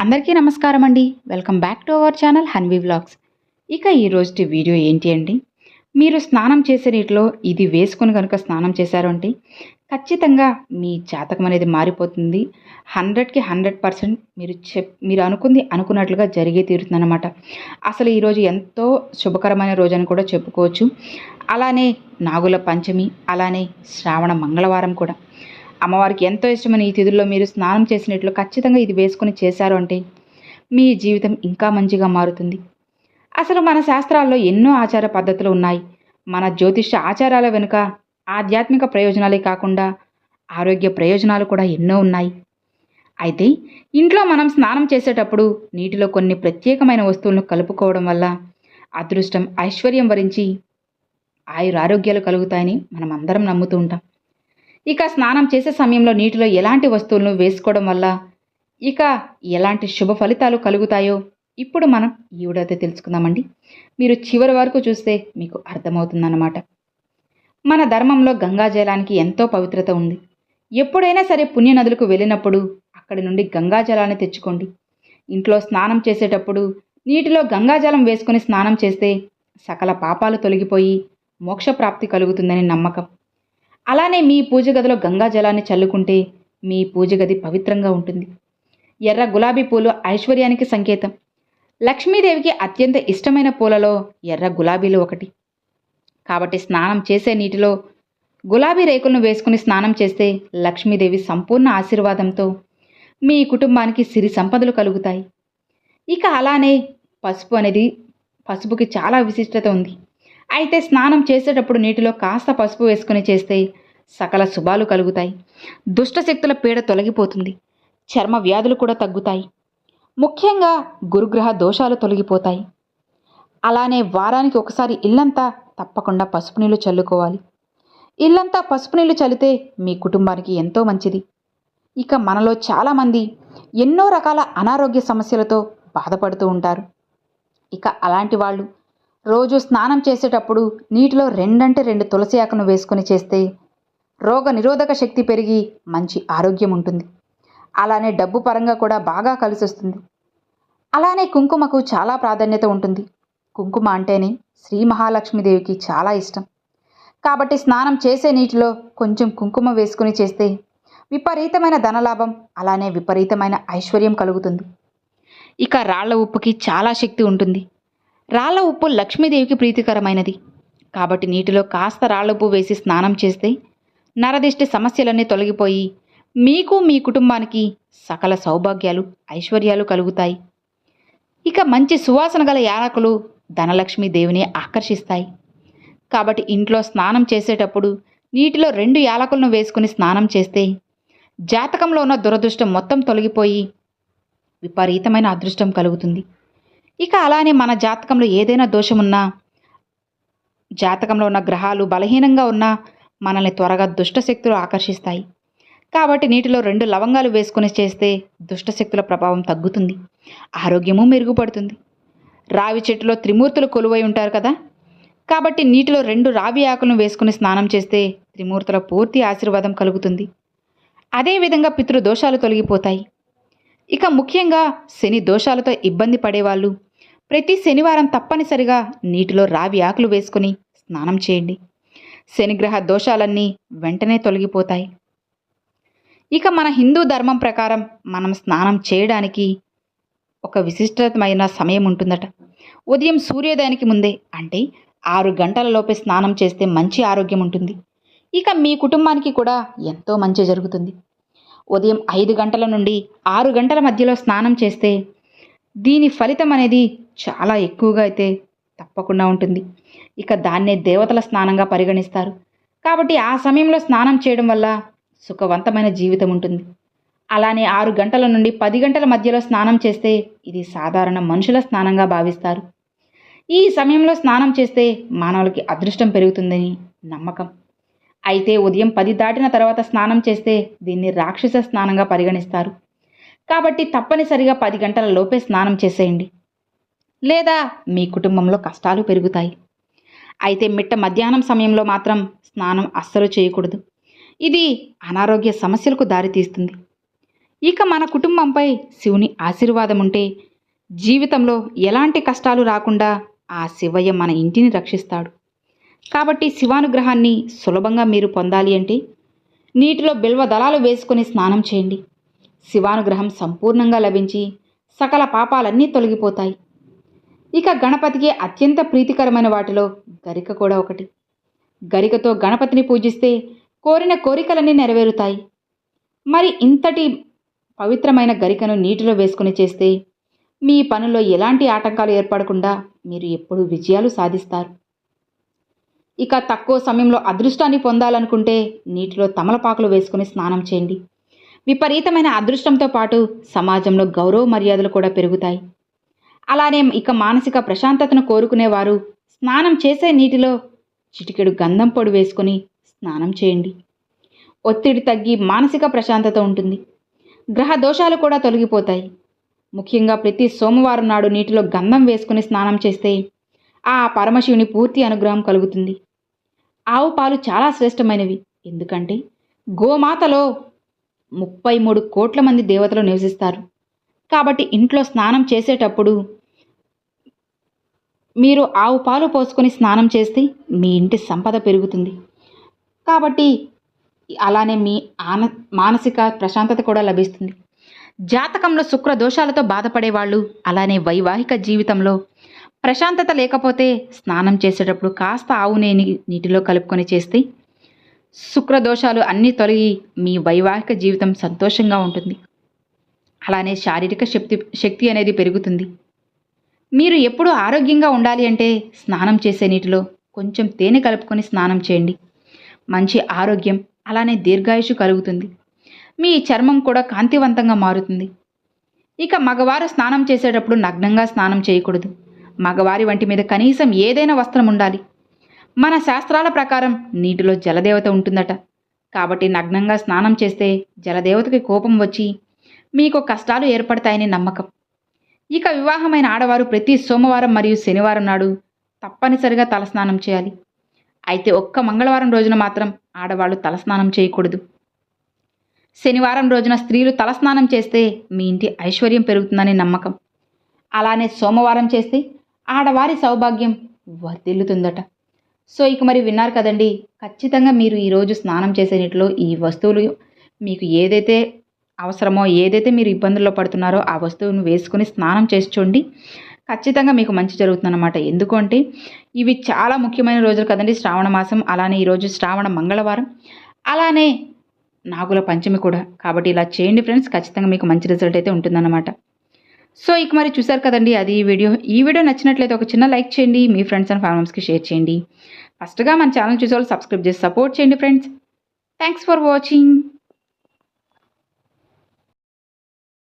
అందరికీ నమస్కారం అండి. Welcome back to our channel Hanvi vlogs. ఇక ఈరోజు వీడియో ఏంటి అండి, మీరు స్నానం చేసే నీటిలో ఇది వేసుకొని కనుక స్నానం చేశారు అంటే ఖచ్చితంగా మీ జాతకం అనేది మారిపోతుంది. 100కి 100% మీరు అనుకుంది అనుకున్నట్లుగా జరిగే తీరుతుందన్నమాట. అసలు ఈరోజు ఎంతో శుభకరమైన రోజు అని కూడా చెప్పుకోవచ్చు. అలానే నాగుల పంచమి, అలానే శ్రావణ మంగళవారం కూడా. అమ్మవారికి ఎంతో ఇష్టమైన ఈ తిథుల్లో మీరు స్నానం చేసినట్లు ఖచ్చితంగా ఇది వేసుకొని చేశారు అంటే మీ జీవితం ఇంకా మంచిగా మారుతుంది. అసలు మన శాస్త్రాల్లో ఎన్నో ఆచార పద్ధతులు ఉన్నాయి. మన జ్యోతిష్య ఆచారాల వెనుక ఆధ్యాత్మిక ప్రయోజనాలే కాకుండా ఆరోగ్య ప్రయోజనాలు కూడా ఎన్నో ఉన్నాయి. అయితే ఇంట్లో మనం స్నానం చేసేటప్పుడు నీటిలో కొన్ని ప్రత్యేకమైన వస్తువులను కలుపుకోవడం వల్ల అదృష్టం, ఐశ్వర్యం వరించి ఆయురారోగ్యాలు కలుగుతాయని మనం అందరం నమ్ముతూ ఉంటాం. ఇక స్నానం చేసే సమయంలో నీటిలో ఎలాంటి వస్తువులను వేసుకోవడం వల్ల ఇక ఎలాంటి శుభ ఫలితాలు కలుగుతాయో ఇప్పుడు మనం ఈ వీడియోతో తెలుసుకుందామండి. మీరు చివరి వరకు చూస్తే మీకు అర్థమవుతుందన్నమాట. మన ధర్మంలో గంగాజలానికి ఎంతో పవిత్రత ఉంది. ఎప్పుడైనా సరే పుణ్యనదులకు వెళ్ళినప్పుడు అక్కడి నుండి గంగాజలాన్ని తెచ్చుకోండి. ఇంట్లో స్నానం చేసేటప్పుడు నీటిలో గంగాజలం వేసుకొని స్నానం చేస్తే సకల పాపాలు తొలగిపోయి మోక్షప్రాప్తి కలుగుతుందని నమ్మకం. అలానే మీ పూజ గదిలో గంగా జలాన్ని చల్లుకుంటే మీ పూజ గది పవిత్రంగా ఉంటుంది. ఎర్ర గులాబీ పూలు ఐశ్వర్యానికి సంకేతం. లక్ష్మీదేవికి అత్యంత ఇష్టమైన పూలలో ఎర్ర గులాబీలు ఒకటి. కాబట్టి స్నానం చేసే నీటిలో గులాబీ రేకులను వేసుకుని స్నానం చేస్తే లక్ష్మీదేవి సంపూర్ణ ఆశీర్వాదంతో మీ కుటుంబానికి సిరి సంపదలు కలుగుతాయి. ఇక అలానే పసుపుకి చాలా విశిష్టత ఉంది. అయితే స్నానం చేసేటప్పుడు నీటిలో కాస్త పసుపు వేసుకుని చేస్తే సకల శుభాలు కలుగుతాయి. దుష్టశక్తుల పీడ తొలగిపోతుంది. చర్మ వ్యాధులు కూడా తగ్గుతాయి. ముఖ్యంగా గురుగ్రహ దోషాలు తొలగిపోతాయి. అలానే వారానికి ఒకసారి ఇల్లంతా తప్పకుండా పసుపు నీళ్లు చల్లుకోవాలి. ఇల్లంతా పసుపు నీళ్లు చల్లితే మీ కుటుంబానికి ఎంతో మంచిది. ఇక మనలో చాలామంది ఎన్నో రకాల అనారోగ్య సమస్యలతో బాధపడుతూ ఉంటారు. ఇక అలాంటి వాళ్ళు రోజు స్నానం చేసేటప్పుడు నీటిలో 2 తులసి ఆకును వేసుకొని చేస్తే రోగ నిరోధక శక్తి పెరిగి మంచి ఆరోగ్యం ఉంటుంది. అలానే డబ్బు పరంగా కూడా బాగా కలిసి వస్తుంది. అలానే కుంకుమకు చాలా ప్రాధాన్యత ఉంటుంది. కుంకుమ అంటేనే శ్రీ మహాలక్ష్మీదేవికి చాలా ఇష్టం. కాబట్టి స్నానం చేసే నీటిలో కొంచెం కుంకుమ వేసుకుని చేస్తే విపరీతమైన ధనలాభం, అలానే విపరీతమైన ఐశ్వర్యం కలుగుతుంది. ఇక రాళ్ల ఉప్పుకి చాలా శక్తి ఉంటుంది. రాళ్ల ఉప్పు లక్ష్మీదేవికి ప్రీతికరమైనది. కాబట్టి నీటిలో కాస్త రాళ్ల ఉప్పు వేసి స్నానం చేస్తే నరదిష్టి సమస్యలన్నీ తొలగిపోయి మీకు మీ కుటుంబానికి సకల సౌభాగ్యాలు, ఐశ్వర్యాలు కలుగుతాయి. ఇక మంచి సువాసన గల యాలకులు ధనలక్ష్మీదేవిని ఆకర్షిస్తాయి. కాబట్టి ఇంట్లో స్నానం చేసేటప్పుడు నీటిలో 2 యాలకులను వేసుకుని స్నానం చేస్తే జాతకంలో ఉన్న దురదృష్టం మొత్తం తొలగిపోయి విపరీతమైన అదృష్టం కలుగుతుంది. ఇక అలానే మన జాతకంలో ఏదైనా దోషమున్నా, జాతకంలో ఉన్న గ్రహాలు బలహీనంగా ఉన్నా మనల్ని త్వరగా దుష్టశక్తులు ఆకర్షిస్తాయి. కాబట్టి నీటిలో 2 లవంగాలు వేసుకొని చేస్తే దుష్టశక్తుల ప్రభావం తగ్గుతుంది. ఆరోగ్యము మెరుగుపడుతుంది. రావి చెట్టులో త్రిమూర్తులు కొలువై ఉంటారు కదా. కాబట్టి నీటిలో 2 రావి ఆకులను వేసుకుని స్నానం చేస్తే త్రిమూర్తుల పూర్తి ఆశీర్వాదం కలుగుతుంది. అదేవిధంగా పితృదోషాలు తొలగిపోతాయి. ఇక ముఖ్యంగా శని దోషాలతో ఇబ్బంది పడేవాళ్ళు ప్రతి శనివారం తప్పనిసరిగా నీటిలో రావి ఆకులు వేసుకుని స్నానం చేయండి. శనిగ్రహ దోషాలన్నీ వెంటనే తొలగిపోతాయి. ఇక మన హిందూ ధర్మం ప్రకారం మనం స్నానం చేయడానికి ఒక విశిష్టమైన సమయం ఉంటుందట. ఉదయం సూర్యోదయానికి ముందే, అంటే 6 గంటల లోపే స్నానం చేస్తే మంచి ఆరోగ్యం ఉంటుంది. ఇక మీ కుటుంబానికి కూడా ఎంతో మంచి జరుగుతుంది. ఉదయం 5 గంటల నుండి 6 గంటల మధ్యలో స్నానం చేస్తే దీని ఫలితం అనేది చాలా ఎక్కువగా అయితే తప్పకుండా ఉంటుంది. ఇక దాన్నే దేవతల స్నానంగా పరిగణిస్తారు. కాబట్టి ఆ సమయంలో స్నానం చేయడం వల్ల సుఖవంతమైన జీవితం ఉంటుంది. అలానే 6 గంటల నుండి 10 గంటల మధ్యలో స్నానం చేస్తే ఇది సాధారణ మనుషుల స్నానంగా భావిస్తారు. ఈ సమయంలో స్నానం చేస్తే మానవులకి అదృష్టం పెరుగుతుందని నమ్మకం. అయితే ఉదయం 10 దాటిన తర్వాత స్నానం చేస్తే దీన్ని రాక్షస స్నానంగా పరిగణిస్తారు. కాబట్టి తప్పనిసరిగా 10 గంటల లోపే స్నానం చేసేయండి, లేదా మీ కుటుంబంలో కష్టాలు పెరుగుతాయి. అయితే మిట్ట మధ్యాహ్నం సమయంలో మాత్రం స్నానం అస్సలు చేయకూడదు. ఇది అనారోగ్య సమస్యలకు దారితీస్తుంది. ఇక మన కుటుంబంపై శివుని ఆశీర్వాదం ఉంటే జీవితంలో ఎలాంటి కష్టాలు రాకుండా ఆ శివయ్య మన ఇంటిని రక్షిస్తాడు. కాబట్టి శివానుగ్రహాన్ని సులభంగా మీరు పొందాలి అంటే నీటిలో బిల్వ దళాలు వేసుకొని స్నానం చేయండి. శివానుగ్రహం సంపూర్ణంగా లభించి సకల పాపాలన్నీ తొలగిపోతాయి. ఇక గణపతికి అత్యంత ప్రీతికరమైన వాటిలో గరిక కూడా ఒకటి. గరికతో గణపతిని పూజిస్తే కోరిన కోరికలన్నీ నెరవేరుతాయి. మరి ఇంతటి పవిత్రమైన గరికను నీటిలో వేసుకుని చేస్తే మీ పనుల్లో ఎలాంటి ఆటంకాలు ఏర్పడకుండా మీరు ఎప్పుడూ విజయాలు సాధిస్తారు. ఇక తక్కువ సమయంలో అదృష్టాన్ని పొందాలనుకుంటే నీటిలో తమలపాకులు వేసుకుని స్నానం చేయండి. విపరీతమైన అదృష్టంతో పాటు సమాజంలో గౌరవ మర్యాదలు కూడా పెరుగుతాయి. అలానే ఇక మానసిక ప్రశాంతతను కోరుకునేవారు స్నానం చేసే నీటిలో చిటికెడు గంధం పొడి వేసుకొని స్నానం చేయండి. ఒత్తిడి తగ్గి మానసిక ప్రశాంతత ఉంటుంది. గ్రహ దోషాలు కూడా తొలగిపోతాయి. ముఖ్యంగా ప్రతి సోమవారం నాడు నీటిలో గంధం వేసుకుని స్నానం చేస్తే ఆ పరమశివుని పూర్తి అనుగ్రహం కలుగుతుంది. ఆవు పాలు చాలా శ్రేష్టమైనవి. ఎందుకంటే గోమాతలో 33 కోట్ల మంది దేవతలు నివసిస్తారు. కాబట్టి ఇంట్లో స్నానం చేసేటప్పుడు మీరు ఆవు పాలు పోసుకొని స్నానం చేస్తే మీ ఇంటి సంపద పెరుగుతుంది. కాబట్టి అలానే మీ మానసిక ప్రశాంతత కూడా లభిస్తుంది. జాతకంలో శుక్ర దోషాలతో బాధపడేవాళ్ళు, అలానే వైవాహిక జీవితంలో ప్రశాంతత లేకపోతే స్నానం చేసేటప్పుడు కాస్త ఆవు నెయ్యిని నీటిలో కలుపుకొని చేస్తే శుక్రదోషాలు అన్నీ తొలగి మీ వైవాహిక జీవితం సంతోషంగా ఉంటుంది. అలానే శారీరక శక్తి అనేది పెరుగుతుంది. మీరు ఎప్పుడూ ఆరోగ్యంగా ఉండాలి అంటే స్నానం చేసే నీటిలో కొంచెం తేనె కలుపుకొని స్నానం చేయండి. మంచి ఆరోగ్యం అలానే దీర్ఘాయుషు కలుగుతుంది. మీ చర్మం కూడా కాంతివంతంగా మారుతుంది. ఇక మగవారు స్నానం చేసేటప్పుడు నగ్నంగా స్నానం చేయకూడదు. మగవారి వంటి మీద కనీసం ఏదైనా వస్త్రం ఉండాలి. మన శాస్త్రాల ప్రకారం నీటిలో జలదేవత ఉంటుందట. కాబట్టి నగ్నంగా స్నానం చేస్తే జలదేవతకి కోపం వచ్చి మీకు కష్టాలు ఏర్పడతాయని నమ్మకం. ఇక వివాహమైన ఆడవారు ప్రతి సోమవారం మరియు శనివారం నాడు తప్పనిసరిగా తలస్నానం చేయాలి. అయితే ఒక్క మంగళవారం రోజున మాత్రం ఆడవాళ్ళు తలస్నానం చేయకూడదు. శనివారం రోజున స్త్రీలు తలస్నానం చేస్తే మీ ఇంటి ఐశ్వర్యం పెరుగుతుందని నమ్మకం. అలానే సోమవారం చేస్తే ఆడవారి సౌభాగ్యం వర్ధిల్లుతుందట. సో ఇక మరి విన్నారు కదండి. ఖచ్చితంగా మీరు ఈరోజు స్నానం చేసే నీటిలో ఈ వస్తువులు మీకు ఏదైతే అవసరమో, ఏదైతే మీరు ఇబ్బందుల్లో పడుతున్నారో ఆ వస్తువును వేసుకొని స్నానం చేసి చూడండి. ఖచ్చితంగా మీకు మంచి జరుగుతుందన్నమాట. ఎందుకంటే ఇవి చాలా ముఖ్యమైన రోజులు కదండి. శ్రావణ మాసం, అలానే ఈరోజు శ్రావణ మంగళవారం, అలానే నాగుల పంచమి కూడా. కాబట్టి ఇలా చేయండి ఫ్రెండ్స్, ఖచ్చితంగా మీకు మంచి రిజల్ట్ అయితే ఉంటుందన్నమాట. సో ఇక మరి చూసారు కదండి, అది ఈ వీడియో నచ్చినట్లయితే ఒక చిన్న లైక్ చేయండి. మీ ఫ్రెండ్స్ అండ్ ఫ్యామిలీస్కి షేర్ చేయండి. ఫస్ట్గా మన ఛానల్ చూసే వాళ్ళు సబ్స్క్రైబ్ చేసి సపోర్ట్ చేయండి ఫ్రెండ్స్. Thanks for watching.